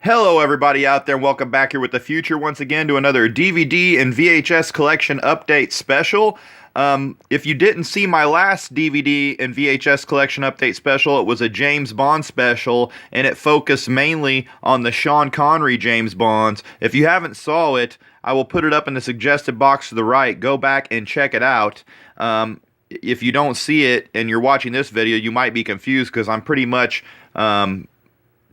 Hello, everybody out there. Welcome back here with the future once again to another DVD and VHS collection update special. If you didn't see my last DVD and VHS collection update special, it was a James Bond special, and it focused mainly on the Sean Connery James Bonds. If you haven't saw it, I will put it up in the suggested box to the right. Go back and check it out. If you don't see it and you're watching this video, you might be confused because I'm pretty much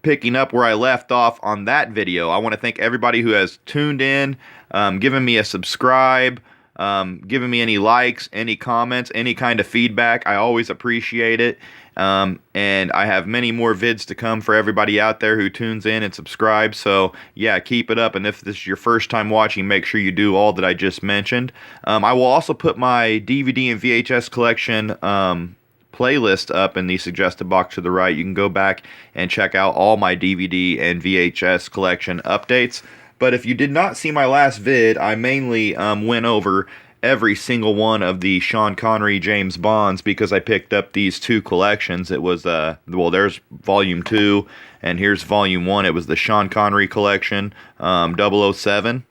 picking up where I left off on that video. I want to thank everybody who has tuned in, given me a subscribe, giving me any likes, any comments, any kind of feedback. I always appreciate it. And I have many more vids to come for everybody out there who tunes in and subscribes. So yeah, keep it up. And if this is your first time watching, make sure you do all that I just mentioned. I will also put my DVD and VHS collection playlist up in the suggested box to the right. You can go back and check out all my DVD and VHS collection updates. But if you did not see my last vid, I mainly went over every single one of the Sean Connery James Bonds because I picked up these two collections. It was, well, there's Volume 2, and here's Volume 1. It was the Sean Connery collection, 007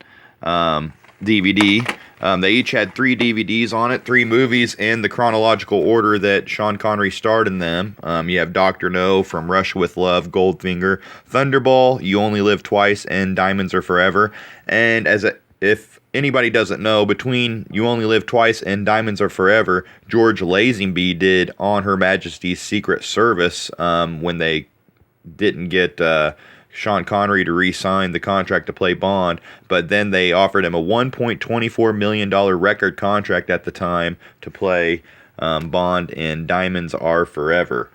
DVD. They each had 3 DVDs on it, 3 movies in the chronological order that Sean Connery starred in them. You have Dr. No, From Russia with Love, Goldfinger, Thunderball, You Only Live Twice, and Diamonds Are Forever. And if anybody doesn't know, between You Only Live Twice and Diamonds Are Forever, George Lazenby did On Her Majesty's Secret Service when they didn't get Sean Connery to re-sign the contract to play Bond, but then they offered him a $1.24 million record contract at the time to play Bond in Diamonds Are Forever.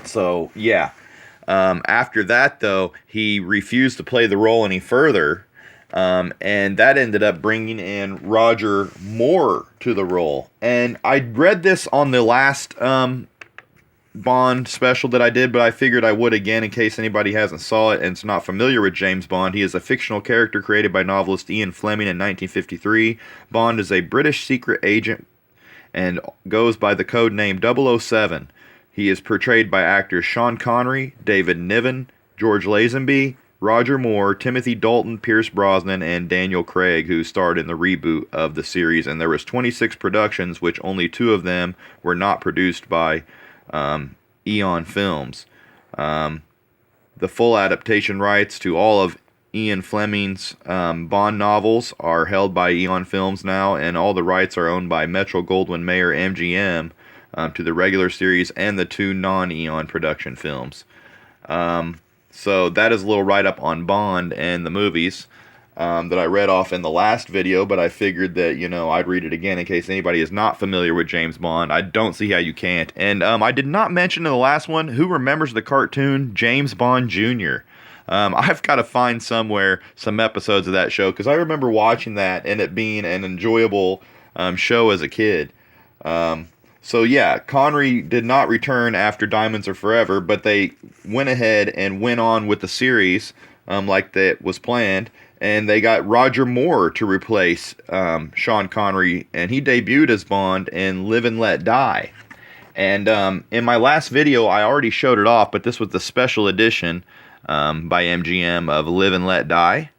So, yeah. After that, though, he refused to play the role any further, and that ended up bringing in Roger Moore to the role. And I read this on the last Bond special that I did, but I figured I would again in case anybody hasn't saw it and is not familiar with James Bond. He is a fictional character created by novelist Ian Fleming in 1953. Bond is a British secret agent and goes by the code name 007. He is portrayed by actors Sean Connery, David Niven, George Lazenby, Roger Moore, Timothy Dalton, Pierce Brosnan, and Daniel Craig, who starred in the reboot of the series. And there was 26 productions, which only 2 of them were not produced by Eon Films. The full adaptation rights to all of Ian Fleming's Bond novels are held by Eon Films now, and all the rights are owned by Metro-Goldwyn-Mayer MGM to the regular series and the 2 non-Eon production films. So that is a little write-up on Bond and the movies that I read off in the last video, but I figured that, I'd read it again in case anybody is not familiar with James Bond. I don't see how you can't. And I did not mention in the last one, who remembers the cartoon James Bond Jr.? I've got to find somewhere some episodes of that show, because I remember watching that and it being an enjoyable show as a kid. So yeah, Connery did not return after Diamonds Are Forever, but they went ahead and went on with the series like that was planned. And they got Roger Moore to replace Sean Connery, and he debuted as Bond in Live and Let Die. And in my last video, I already showed it off, but this was the special edition by MGM of Live and Let Die.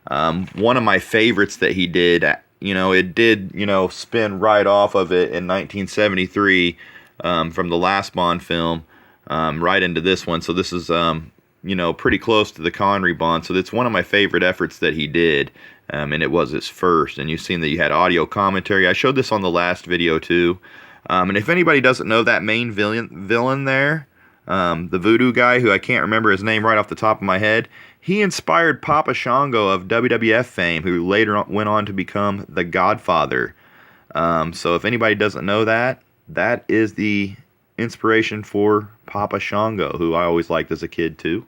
One of my favorites that he did, it did, spin right off of it in 1973 from the last Bond film right into this one. So this is pretty close to the Connery Bond, so it's one of my favorite efforts that he did, and it was his first. And you've seen that you had audio commentary. I showed this on the last video too. And if anybody doesn't know that main villain there, the voodoo guy, who I can't remember his name right off the top of my head, he inspired Papa Shango of WWF fame, who later went on to become the Godfather. So if anybody doesn't know that, that is the inspiration for Papa Shango, who I always liked as a kid too.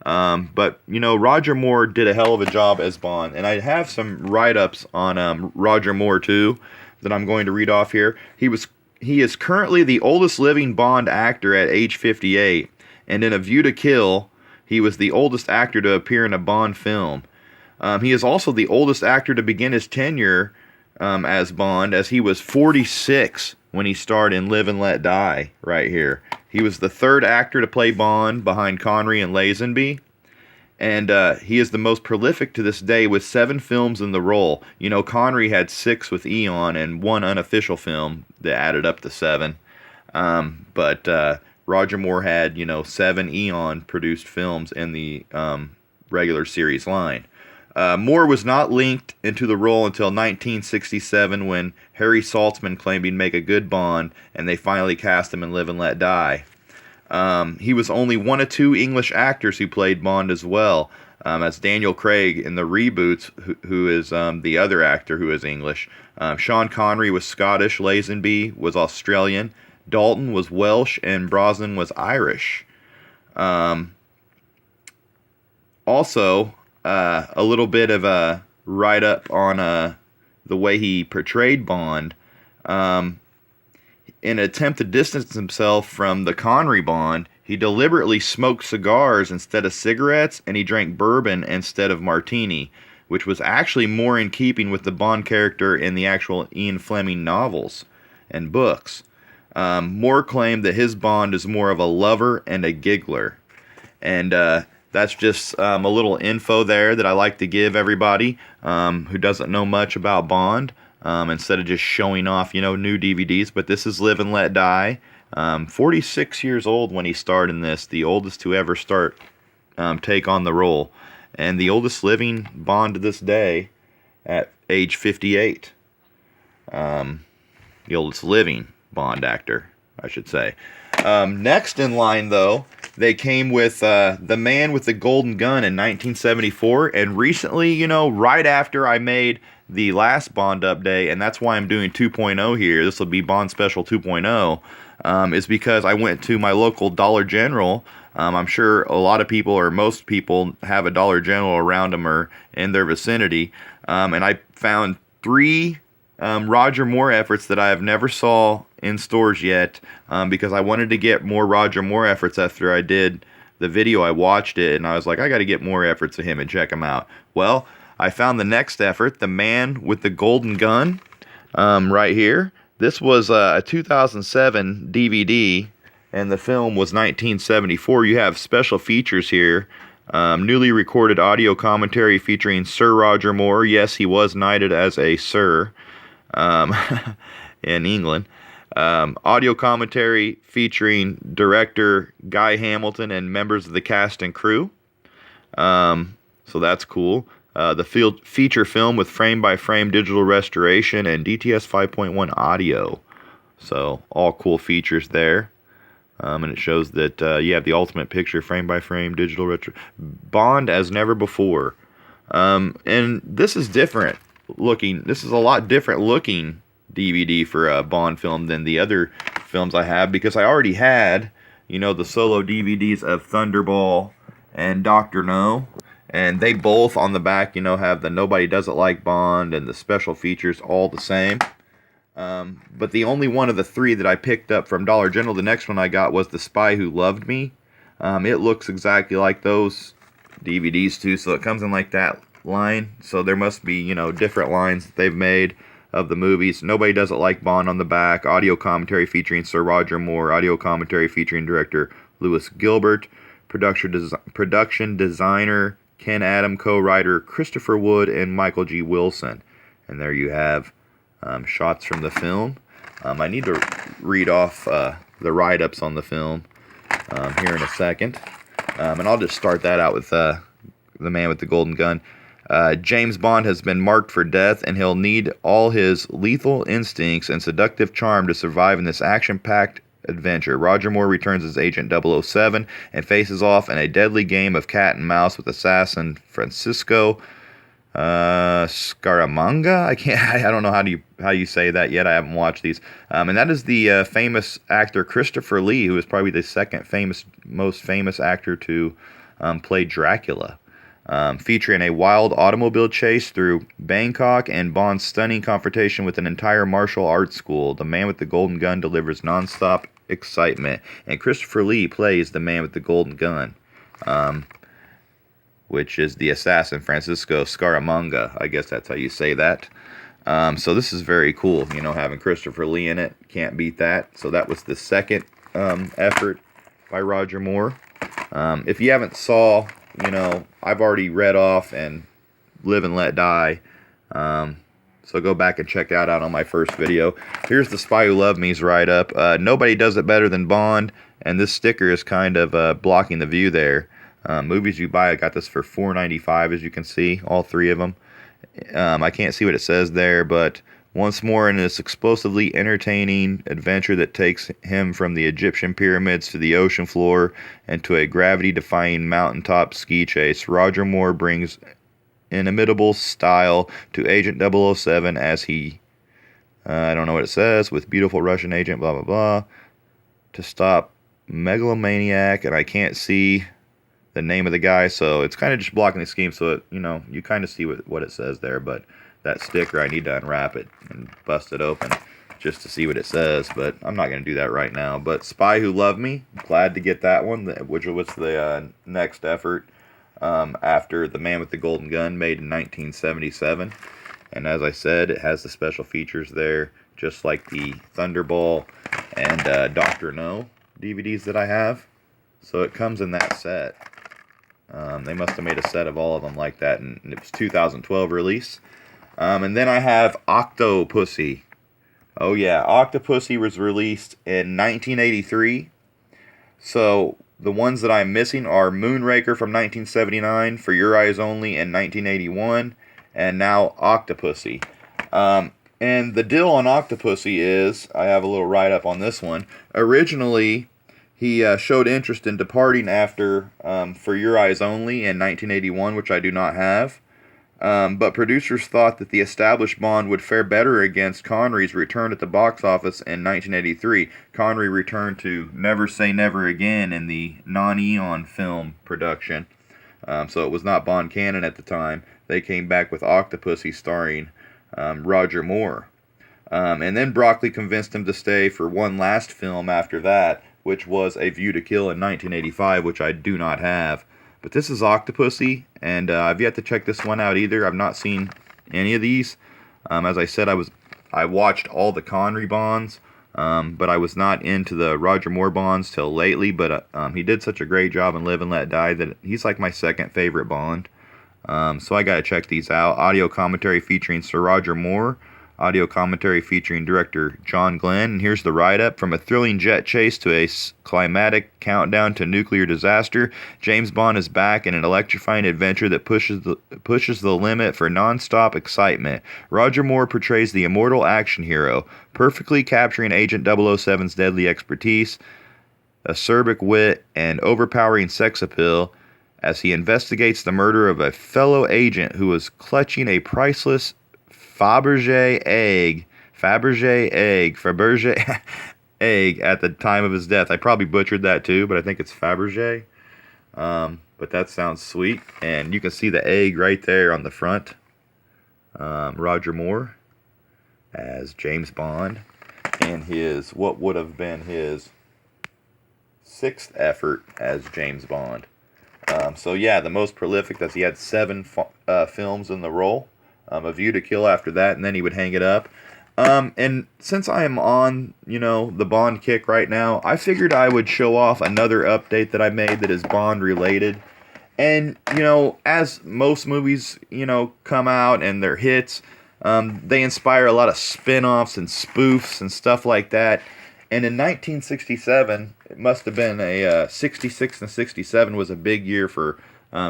But Roger Moore did a hell of a job as Bond, and I have some write-ups on Roger Moore too that I'm going to read off here. He is currently the oldest living Bond actor at age 58, and in A View to Kill, he was the oldest actor to appear in a Bond film. He is also the oldest actor to begin his tenure as Bond, as he was 46 when he starred in Live and Let Die right here. He was the 3rd actor to play Bond behind Connery and Lazenby. And he is the most prolific to this day with 7 films in the role. You know, Connery had 6 with Eon and 1 unofficial film that added up to 7. But Roger Moore had, 7 Eon produced films in the regular series line. Moore was not linked into the role until 1967 when Harry Saltzman claimed he'd make a good Bond, and they finally cast him in Live and Let Die. He was only one of 2 English actors who played Bond as well. That's Daniel Craig in the reboots, who is the other actor who is English. Sean Connery was Scottish, Lazenby was Australian, Dalton was Welsh, and Brosnan was Irish. Also, a little bit of a write-up on the way he portrayed Bond. In an attempt to distance himself from the Connery Bond, he deliberately smoked cigars instead of cigarettes, and he drank bourbon instead of martini, which was actually more in keeping with the Bond character in the actual Ian Fleming novels and books. Moore claimed that his Bond is more of a lover and a giggler. And that's just a little info there that I like to give everybody who doesn't know much about Bond. Instead of just showing off, new DVDs. But this is Live and Let Die. 46 years old when he starred in this, the oldest to ever take on the role, and the oldest living Bond to this day at age 58. The oldest living Bond actor, I should say. Next in line, though, they came with The Man with the Golden Gun in 1974, and recently, right after I made the last Bond update, and that's why I'm doing 2.0 here, this will be Bond Special 2.0, is because I went to my local Dollar General. I'm sure a lot of people, or most people, have a Dollar General around them or in their vicinity, and I found 3 Roger Moore efforts that I have never saw in stores yet, because I wanted to get more Roger Moore efforts after I did the video. I watched it, and I was like, I got to get more efforts of him and check them out. Well, I found the next effort, The Man with the Golden Gun, right here. This was a 2007 DVD, and the film was 1974. You have special features here. Newly recorded audio commentary featuring Sir Roger Moore. Yes, he was knighted as a Sir in England. Audio commentary featuring director Guy Hamilton and members of the cast and crew. So that's cool. The feature film with frame-by-frame digital restoration and DTS 5.1 audio. So all cool features there. And it shows that you have the ultimate picture, frame-by-frame digital retro Bond as never before. And this is different looking. This is a lot different looking DVD for a Bond film than the other films I have, because I already had, the solo DVDs of Thunderball and Dr. No. And they both on the back, have the Nobody Does It Like Bond and the special features all the same. But the only one of the 3 that I picked up from Dollar General, the next one I got was The Spy Who Loved Me. It looks exactly like those DVDs too, so it comes in like that line. So there must be, different lines that they've made of the movies. Nobody Does It Like Bond on the back. Audio commentary featuring Sir Roger Moore. Audio commentary featuring director Lewis Gilbert. Production designer Ken Adam, co-writer Christopher Wood, and Michael G. Wilson. And there you have shots from the film. I need to read off the write-ups on the film here in a second. And I'll just start that out with The Man with the Golden Gun. James Bond has been marked for death, and he'll need all his lethal instincts and seductive charm to survive in this action-packed adventure. Roger Moore returns as Agent 007 and faces off in a deadly game of cat and mouse with assassin Francisco Scaramanga. I don't know how you say that yet. I haven't watched these. And that is the famous actor Christopher Lee, who is probably the second most famous actor to play Dracula. Featuring a wild automobile chase through Bangkok and Bond's stunning confrontation with an entire martial arts school. The Man with the Golden Gun delivers nonstop excitement, and Christopher Lee plays the Man with the Golden Gun, which is the assassin Francisco Scaramanga. I guess that's how you say that. So this is very cool, having Christopher Lee in it. Can't beat that. So that was the second effort by Roger Moore. If you haven't saw I've already read off and Live and Let Die. So go back and check that out on my first video. Here's the Spy Who Loved Me's write-up. Nobody does it better than Bond, and this sticker is kind of blocking the view there. Movies You Buy, I got this for $4.95, as you can see, all three of them. I can't see what it says there, but once more in this explosively entertaining adventure that takes him from the Egyptian pyramids to the ocean floor and to a gravity-defying mountaintop ski chase, Roger Moore brings inimitable style to Agent 007 as he, I don't know what it says, with beautiful Russian agent, blah, blah, blah, to stop megalomaniac, and I can't see the name of the guy, so it's kind of just blocking the scheme, so it, you kind of see what it says there, but that sticker, I need to unwrap it and bust it open just to see what it says, but I'm not going to do that right now. But Spy Who Loved Me, glad to get that one, which was the next effort after The Man with the Golden Gun, made in 1977, and as I said, it has the special features there, just like the Thunderball and Dr. No DVDs that I have, so it comes in that set. They must have made a set of all of them like that, and it was 2012 release. And then I have Octopussy. Oh yeah, Octopussy was released in 1983. So the ones that I'm missing are Moonraker from 1979, For Your Eyes Only in 1981, and now Octopussy. And the deal on Octopussy is, I have a little write-up on this one. Originally, he showed interest in departing after For Your Eyes Only in 1981, which I do not have. But producers thought that the established Bond would fare better against Connery's return at the box office in 1983. Connery returned to Never Say Never Again in the non-Eon film production. So it was not Bond canon at the time. They came back with Octopussy starring Roger Moore. And then Broccoli convinced him to stay for one last film after that, which was A View to Kill in 1985, which I do not have. But this is Octopussy, and I've yet to check this one out either. I've not seen any of these. As I said, I watched all the Connery Bonds, but I was not into the Roger Moore Bonds till lately. But he did such a great job in Live and Let Die that he's like my second favorite Bond. So I got to check these out. Audio commentary featuring Sir Roger Moore. Audio commentary featuring director John Glenn. And here's the write-up. From a thrilling jet chase to a climatic countdown to nuclear disaster, James Bond is back in an electrifying adventure that pushes the limit for non-stop excitement. Roger Moore portrays the immortal action hero, perfectly capturing Agent 007's deadly expertise, acerbic wit, and overpowering sex appeal as he investigates the murder of a fellow agent who was clutching a priceless Fabergé egg at the time of his death. I probably butchered that too, but I think it's Fabergé. But that sounds sweet. And you can see the egg right there on the front. Roger Moore as James Bond in what would have been his sixth effort as James Bond. So yeah, the most prolific, he had 7 films in the role. A View to Kill after that, and then he would hang it up. And since I am on, the Bond kick right now, I figured I would show off another update that I made that is Bond related. And, as most movies, come out and they're hits, they inspire a lot of spin-offs and spoofs and stuff like that. And in 1967, it must have been 66 and 67 was a big year for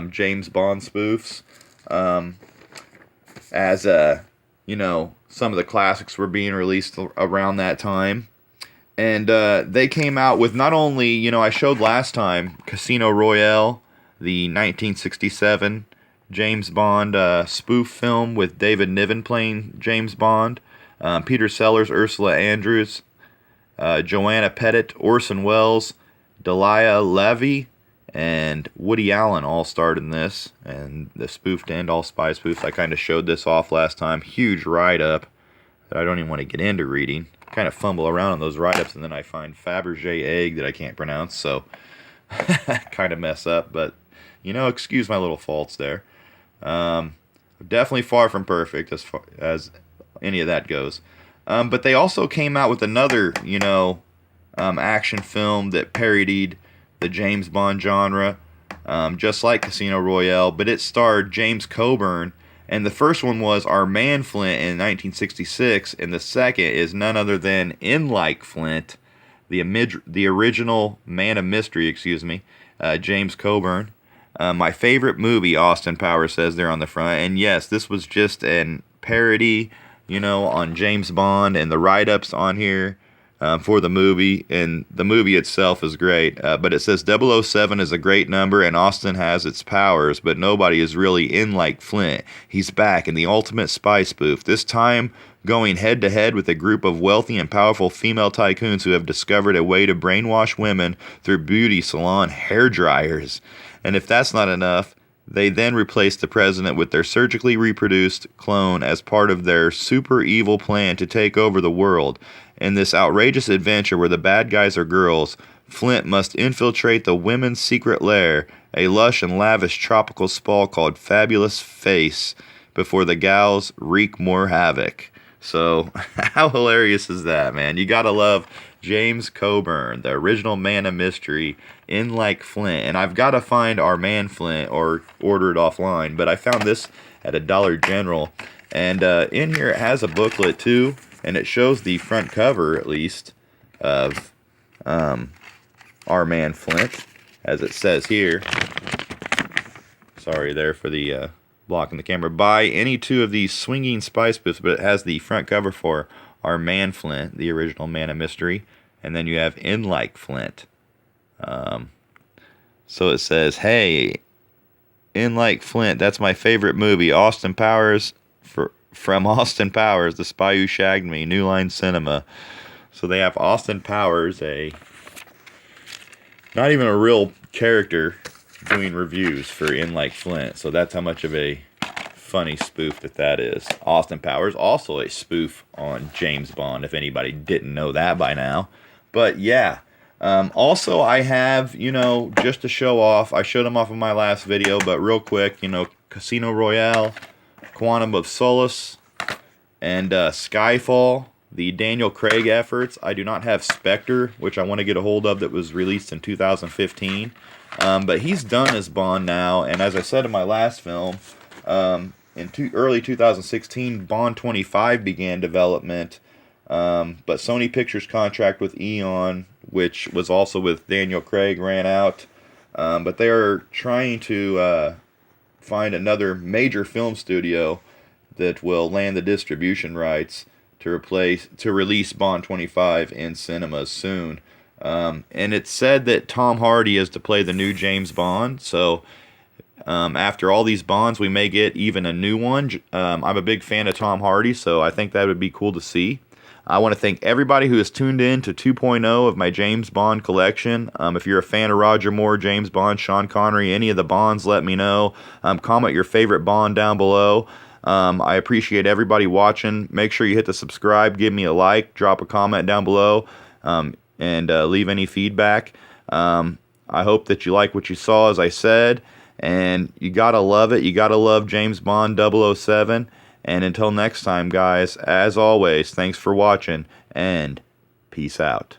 James Bond spoofs. As some of the classics were being released around that time. And they came out with not only, I showed last time, Casino Royale, the 1967 James Bond spoof film with David Niven playing James Bond, Peter Sellers, Ursula Andrews, Joanna Pettit, Orson Welles, Delia Levy, and Woody Allen all starred in this, and the spoofed and all spy spoofs. I kind of showed this off last time. Huge write-up that I don't even want to get into reading. Kind of fumble around on those write-ups, and then I find Fabergé egg that I can't pronounce, so kind of mess up. But, excuse my little faults there. Definitely far from perfect as far as any of that goes. But they also came out with another, action film that parodied the James Bond genre, just like Casino Royale, but it starred James Coburn. And the first one was Our Man Flint in 1966, and the second is none other than In Like Flint, the original Man of Mystery, James Coburn. My favorite movie, Austin Powers says there on the front. And yes, this was just an parody, on James Bond, and the write-ups on here for the movie. And the movie itself is great. But it says 007 is a great number, and Austin has its powers, but nobody is really in like Flint. He's back in the ultimate spy spoof, this time going head-to-head with a group of wealthy and powerful female tycoons who have discovered a way to brainwash women through beauty salon hair dryers. And if that's not enough, they then replace the president with their surgically reproduced clone as part of their super evil plan to take over the world. In this outrageous adventure where the bad guys are girls, Flint must infiltrate the women's secret lair, a lush and lavish tropical spa called Fabulous Face, before the gals wreak more havoc. So, how hilarious is that, man? You gotta love James Coburn, the original Man of Mystery, in like Flint. And I've got to find Our Man Flint or order it offline, but I found this at a Dollar General. And in here it has a booklet too, and it shows the front cover, at least, of Our Man Flint, as it says here. Sorry there for the blocking the camera. Buy any two of these swinging spy spoofs, but it has the front cover for Our Man Flint, the original Man of Mystery, and then you have In Like Flint. So it says, hey, In Like Flint, that's my favorite movie. Austin Powers, from Austin Powers, The Spy Who Shagged Me, New Line Cinema. So they have Austin Powers, not even a real character, doing reviews for In Like Flint. So that's how much of a funny spoof that is. Austin Powers, also a spoof on James Bond, if anybody didn't know that by now. But yeah, also I have, just to show off, I showed them off in my last video, but real quick, Casino Royale, Quantum of Solace, and Skyfall, the Daniel Craig efforts. I do not have Spectre, which I want to get a hold of, that was released in 2015. But he's done as Bond now, and as I said in my last film, in early 2016, Bond 25 began development, but Sony Pictures' contract with Eon, which was also with Daniel Craig, ran out. But they are trying to find another major film studio that will land the distribution rights to release Bond 25 in cinemas soon. And it's said that Tom Hardy is to play the new James Bond, so after all these Bonds, we may get even a new one. I'm a big fan of Tom Hardy, so I think that would be cool to see. I want to thank everybody who has tuned in to 2.0 of my James Bond collection. If you're a fan of Roger Moore, James Bond, Sean Connery, any of the Bonds, let me know. Comment your favorite Bond down below. I appreciate everybody watching. Make sure you hit the subscribe, give me a like, drop a comment down below, and leave any feedback. I hope that you like what you saw, as I said. And you gotta love it. You gotta love James Bond 007. And until next time, guys, as always, thanks for watching, and peace out.